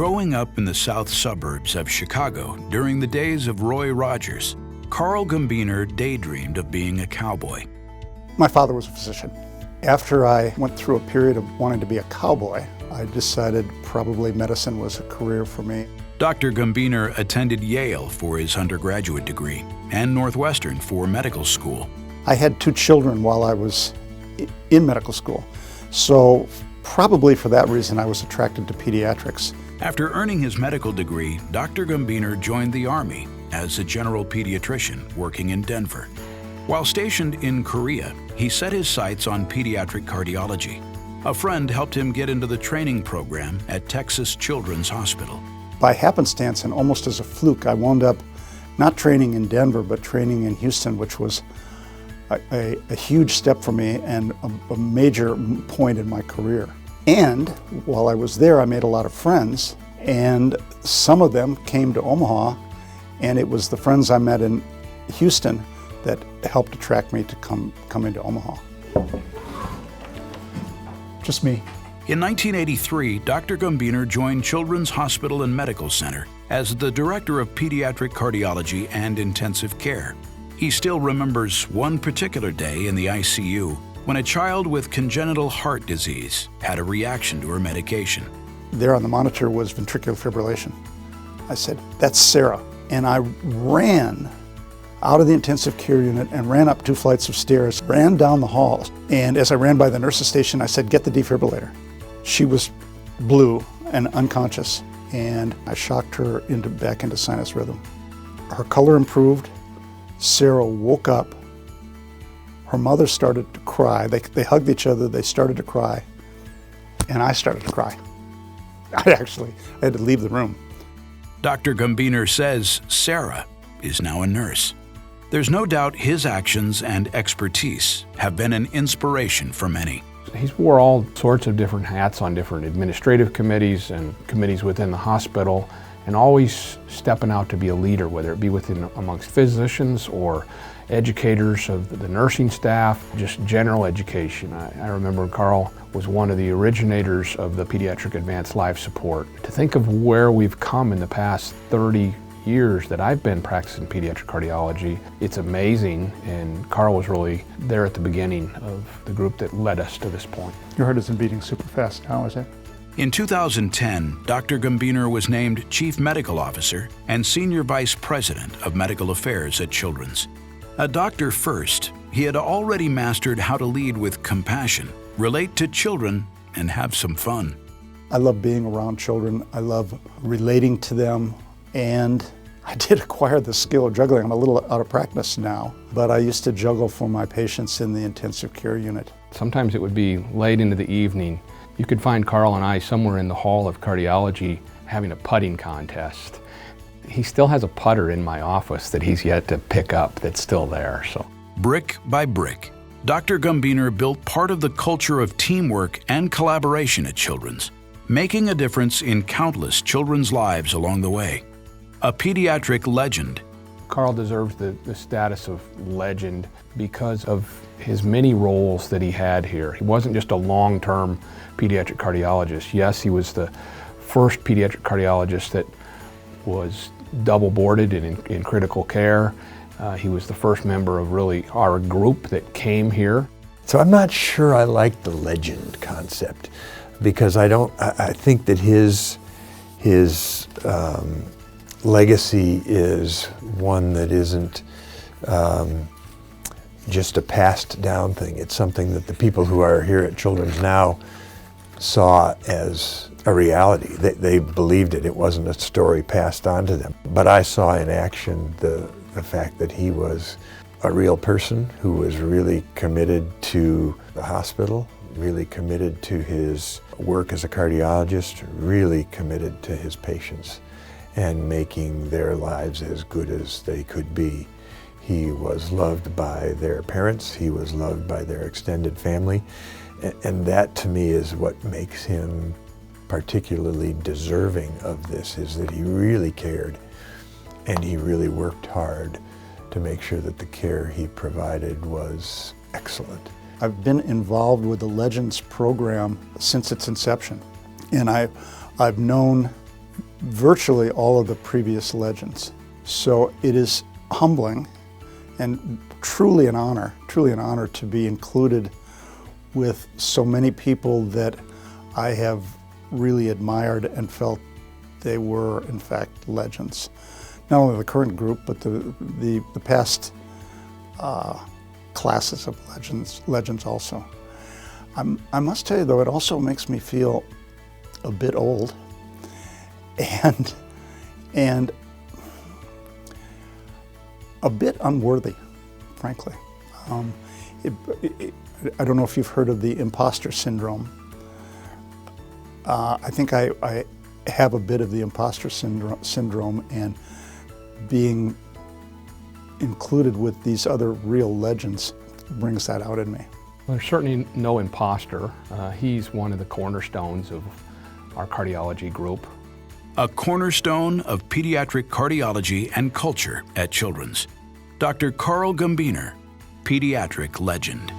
Growing up in the south suburbs of Chicago during the days of Roy Rogers, Carl Gumbiner daydreamed of being a cowboy. My father was a physician. After I went through a period of wanting to be a cowboy, I decided probably medicine was a career for me. Dr. Gumbiner attended Yale for his undergraduate degree and Northwestern for medical school. I had 2 children while I was in medical school, so probably for that reason I was attracted to pediatrics. After earning his medical degree, Dr. Gumbiner joined the Army as a general pediatrician working in Denver. While stationed in Korea, he set his sights on pediatric cardiology. A friend helped him get into the training program at Texas Children's Hospital. By happenstance and almost as a fluke, I wound up not training in Denver, but training in Houston, which was a huge step for me and a major point in my career. And while I was there, I made a lot of friends, and some of them came to Omaha, and it was the friends I met in Houston that helped attract me to come into Omaha. Just me. In 1983, Dr. Gumbiner joined Children's Hospital and Medical Center as the Director of Pediatric Cardiology and Intensive Care. He still remembers one particular day in the ICU when a child with congenital heart disease had a reaction to her medication. There on the monitor was ventricular fibrillation. I said, "That's Sarah." And I ran out of the intensive care unit and ran up 2 flights of stairs, ran down the hall. And as I ran by the nurse's station, I said, "Get the defibrillator." She was blue and unconscious, and I shocked her back into sinus rhythm. Her color improved. Sarah woke up. Her mother started to cry. They hugged each other, they started to cry, and I started to cry. I had to leave the room. Dr. Gumbiner says Sarah is now a nurse. There's no doubt his actions and expertise have been an inspiration for many. He's wore all sorts of different hats on different administrative committees and committees within the hospital, and always stepping out to be a leader, whether it be amongst physicians or educators of the nursing staff, just general education. I remember Carl was one of the originators of the Pediatric Advanced Life Support. To think of where we've come in the past 30 years that I've been practicing pediatric cardiology, it's amazing, and Carl was really there at the beginning of the group that led us to this point. Your heart isn't beating super fast now, is it? In 2010, Dr. Gumbiner was named Chief Medical Officer and Senior Vice President of Medical Affairs at Children's. A doctor first, he had already mastered how to lead with compassion, relate to children, and have some fun. I love being around children. I love relating to them, and I did acquire the skill of juggling. I'm a little out of practice now, but I used to juggle for my patients in the intensive care unit. Sometimes it would be late into the evening. You could find Carl and I somewhere in the hall of cardiology having a putting contest. He still has a putter in my office that he's yet to pick up that's still there. So, brick by brick, Dr. Gumbiner built part of the culture of teamwork and collaboration at Children's, making a difference in countless children's lives along the way. A pediatric legend. Carl deserves the status of legend because of his many roles that he had here. He wasn't just a long-term pediatric cardiologist. Yes, he was the first pediatric cardiologist that was double boarded in critical care. He was the first member of really our group that came here. So I'm not sure I like the legend concept, because I think that his legacy is one that isn't just a passed down thing. It's something that the people who are here at Children's now saw as a reality. They believed it. It wasn't a story passed on to them. But I saw in action the fact that he was a real person who was really committed to the hospital, really committed to his work as a cardiologist, really committed to his patients and making their lives as good as they could be. He was loved by their parents, he was loved by their extended family, and that to me is what makes him particularly deserving of this, is that he really cared and he really worked hard to make sure that the care he provided was excellent. I've been involved with the Legends program since its inception, and I've known virtually all of the previous legends. So it is humbling and truly an honor to be included with so many people that I have really admired and felt they were, in fact, legends. Not only the current group, but the past classes of legends also. I must tell you, though, it also makes me feel a bit old and a bit unworthy, frankly. I don't know if you've heard of the imposter syndrome. I think I have a bit of the imposter syndrome, and being included with these other real legends brings that out in me. Well, there's certainly no imposter. He's one of the cornerstones of our cardiology group. A cornerstone of pediatric cardiology and culture at Children's. Dr. Carl Gumbiner, pediatric legend.